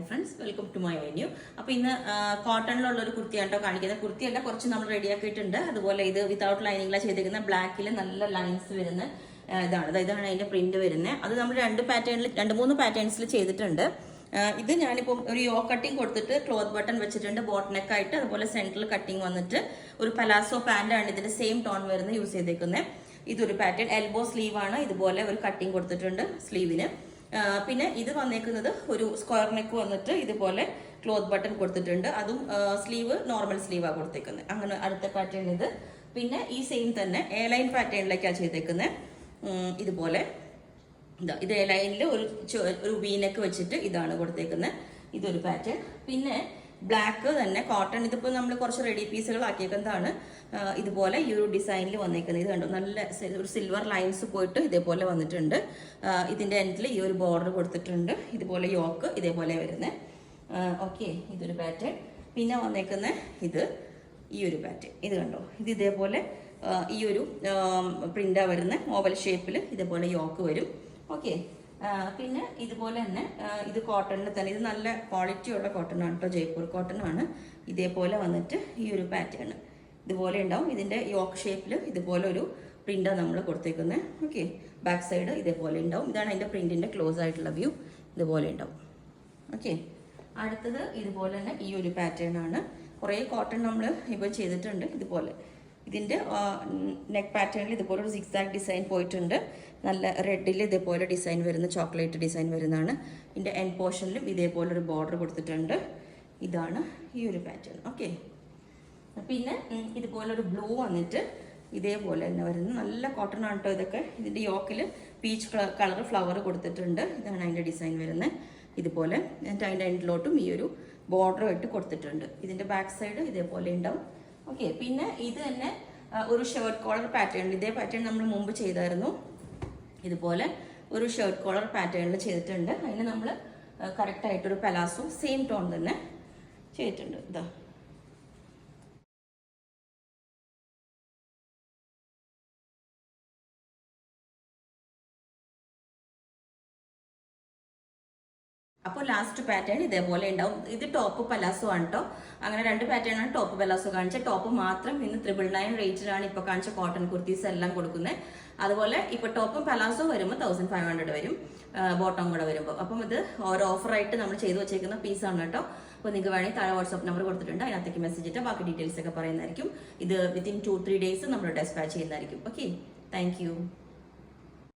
Hi friends, welcome to my venue. അപ്പോൾ ഇന്ന് കോട്ടണിലുള്ള ഒരു കുർത്തിയാണ് കേട്ടോ കാണിക്കുന്നത്. കുർത്തിയല്ല, കുറച്ച് നമ്മൾ റെഡിയാക്കിയിട്ടുണ്ട്. അതുപോലെ ഇത് വിതൗട്ട് ലൈനിങ്ങിലാണ് ചെയ്തിരിക്കുന്ന. ബ്ലാക്കിൽ നല്ല ലൈൻസ് വരുന്ന ഇതാണ് അതിന്റെ പ്രിന്റ് വരുന്നത്. അത് നമ്മൾ രണ്ട് മൂന്ന് പാറ്റേൺസിൽ ചെയ്തിട്ടുണ്ട്. ഇത് ഞാനിപ്പോൾ ഒരു യോ കട്ടിങ് കൊടുത്തിട്ട് ക്ലോത്ത് ബട്ടൺ വെച്ചിട്ടുണ്ട്, ബോട്ട് നെക്ക് ആയിട്ട്. അതുപോലെ സെൻട്രൽ കട്ടിങ് വന്നിട്ട് ഒരു പലാസോ പാന്റ് ആണ് ഇതിന്റെ സെയിം ടോൺ വരുന്നത് യൂസ് ചെയ്തേക്കുന്നത്. ഇതൊരു പാറ്റേൺ എൽബോ സ്ലീവ് ആണ്. ഇതുപോലെ ഒരു കട്ടിങ് കൊടുത്തിട്ടുണ്ട് സ്ലീവിന്. പിന്നെ ഇത് വന്നേക്കുന്നത് ഒരു സ്ക്വയർ നെക്ക് വന്നിട്ട് ഇതുപോലെ ക്ലോത്ത് ബട്ടൺ കൊടുത്തിട്ടുണ്ട്. അതും സ്ലീവ് നോർമൽ സ്ലീവാണ് കൊടുത്തേക്കുന്നത്. അങ്ങനെ അടുത്ത പാറ്റേൺ ഇത്. പിന്നെ ഈ സെയിം തന്നെ എ ലൈൻ പാറ്റേണിലേക്കാണ് ചെയ്തേക്കുന്നത്. ഇതുപോലെ ഇത് എ ലൈനിൽ ഒരു വി നെക്ക് വെച്ചിട്ട് ഇതാണ് കൊടുത്തേക്കുന്നത്. ഇതൊരു പാറ്റേൺ. പിന്നെ ബ്ലാക്ക് തന്നെ കോട്ടൺ. ഇതിപ്പോൾ നമ്മൾ കുറച്ച് റെഡി പീസുകൾ ആക്കിയേക്കുന്നതാണ്. ഇതുപോലെ ഈ ഒരു ഡിസൈനിൽ വന്നേക്കുന്നത്. ഇത് കണ്ടോ, നല്ല ഒരു സിൽവർ ലൈൻസ് പോയിട്ട് ഇതേപോലെ വന്നിട്ടുണ്ട്. ഇതിൻ്റെ എൻഡിൽ ഈ ഒരു ബോർഡർ കൊടുത്തിട്ടുണ്ട്. ഇതുപോലെ യോക്ക് ഇതേപോലെ വരുന്നത്. ഓക്കെ, ഇതൊരു പാറ്റേൺ. പിന്നെ വന്നേക്കുന്ന ഇത് ഈ ഒരു പാറ്റേൺ. ഇത് കണ്ടോ, ഇത് ഇതേപോലെ ഈ ഒരു പ്രിന്റാ വരുന്ന ഓവൽ ഷേപ്പിൽ ഇതേപോലെ യോക്ക് വരും. ഓക്കെ, പിന്നെ ഇതുപോലെ തന്നെ ഇത് കോട്ടണിൽ തന്നെ. ഇത് നല്ല ക്വാളിറ്റിയുള്ള കോട്ടൺ ആണ് കേട്ടോ, ജയ്പൂർ കോട്ടൺ ആണ്. ഇതേപോലെ വന്നിട്ട് ഈ ഒരു പാറ്റേൺ ഇതുപോലെ ഉണ്ടാവും. ഇതിൻ്റെ യോക്ക് ഷേപ്പിൽ ഇതുപോലെ ഒരു പ്രിന്റാണ് നമ്മൾ കൊടുത്തേക്കുന്നത്. ഓക്കെ, ബാക്ക് സൈഡ് ഇതേപോലെ ഉണ്ടാവും. ഇതാണ് അതിൻ്റെ പ്രിന്റിൻ്റെ ക്ലോസ് ആയിട്ടുള്ള വ്യൂ. ഇതുപോലെ ഉണ്ടാവും. ഓക്കെ, അടുത്തത് ഇതുപോലെ തന്നെ ഈ ഒരു പാറ്റേൺ ആണ്. കുറേ കോട്ടൺ നമ്മൾ ഇപ്പോൾ ചെയ്തിട്ടുണ്ട്. ഇതുപോലെ ഇതിൻ്റെ നെക്ക് പാറ്റേണിൽ ഇതുപോലെ ഒരു സിക്സാക് ഡിസൈൻ പോയിട്ടുണ്ട്. നല്ല റെഡിൽ ഇതേപോലെ ഡിസൈൻ വരുന്ന ചോക്ലേറ്റ് ഡിസൈൻ വരുന്നതാണ്. ഇതിൻ്റെ എൻഡ് പോർഷനിലും ഇതേപോലെ ഒരു ബോർഡർ കൊടുത്തിട്ടുണ്ട്. ഇതാണ് ഈ ഒരു പാറ്റേൺ. ഓക്കെ, പിന്നെ ഇതുപോലെ ഒരു ബ്ലൂ വന്നിട്ട് ഇതേപോലെ തന്നെ വരുന്നത്. നല്ല കോട്ടൺ ആണ് കേട്ടോ ഇതൊക്കെ. ഇതിൻ്റെ യോക്കിൽ പീച്ച് കളർ ഫ്ലവർ കൊടുത്തിട്ടുണ്ട്. ഇതാണ് അതിൻ്റെ ഡിസൈൻ വരുന്നത്. ഇതുപോലെ എന്നിട്ട് അതിൻ്റെ എൻഡിലോട്ടും ഈ ഒരു ബോർഡർ ഇട്ട് കൊടുത്തിട്ടുണ്ട്. ഇതിൻ്റെ ബാക്ക് സൈഡ് ഇതേപോലെ ഉണ്ടാവും. ഓക്കെ, പിന്നെ ഇത് തന്നെ ഒരു ഷർട്ട് കോളർ പാറ്റേൺ. ഇതേ പാറ്റേൺ നമ്മൾ മുമ്പ് ചെയ്തായിരുന്നു. ഇതുപോലെ ഒരു ഷർട്ട് കോളർ പാറ്റേണിൽ ചെയ്തിട്ടുണ്ട്. അതിന് നമ്മൾ കറക്റ്റായിട്ടൊരു പലാസോ സെയിം ടോൺ തന്നെ ചെയ്തിട്ടുണ്ട്. ഇതാ അപ്പോൾ ലാസ്റ്റ് പാറ്റേൺ ഇതേപോലെ ഉണ്ടാവും. ഇത് ടോപ്പ് പലാസോ ആണ് കേട്ടോ. അങ്ങനെ രണ്ട് പാറ്റേൺ ആണ് ടോപ്പ് പലാസോ കാണിച്ച. ടോപ്പ് മാത്രം ഇന്ന് 999 റേറ്റിലാണ് ഇപ്പോൾ കാണിച്ച കോട്ടൺ കുർത്തീസ് എല്ലാം കൊടുക്കുന്നത്. അതുപോലെ ഇപ്പോൾ ടോപ്പും പലാസോ വരുമ്പോൾ 1500 വരും, ബോട്ടം കൂടെ വരുമ്പോൾ. അപ്പം ഇത് ഓരോ ഓഫറായിട്ട് നമ്മൾ ചെയ്തു വെച്ചേക്കുന്ന പീസാണ് കേട്ടോ. അപ്പോൾ നിങ്ങൾക്ക് വേണമെങ്കിൽ താഴെ വാട്സ്ആപ്പ് നമ്പർ കൊടുത്തിട്ടുണ്ട്. അതിനകത്തേക്ക് മെസ്സേജ് ഇട്ട് ബാക്കി ഡീറ്റെയിൽസ് ഒക്കെ പറയുന്നതായിരിക്കും. ഇത് വിത്തിൻ 2-3 ഡേയ്സ് നമ്മൾ ഡെസ്പാച്ച് ചെയ്യുന്നതായിരിക്കും. Okay, thank you.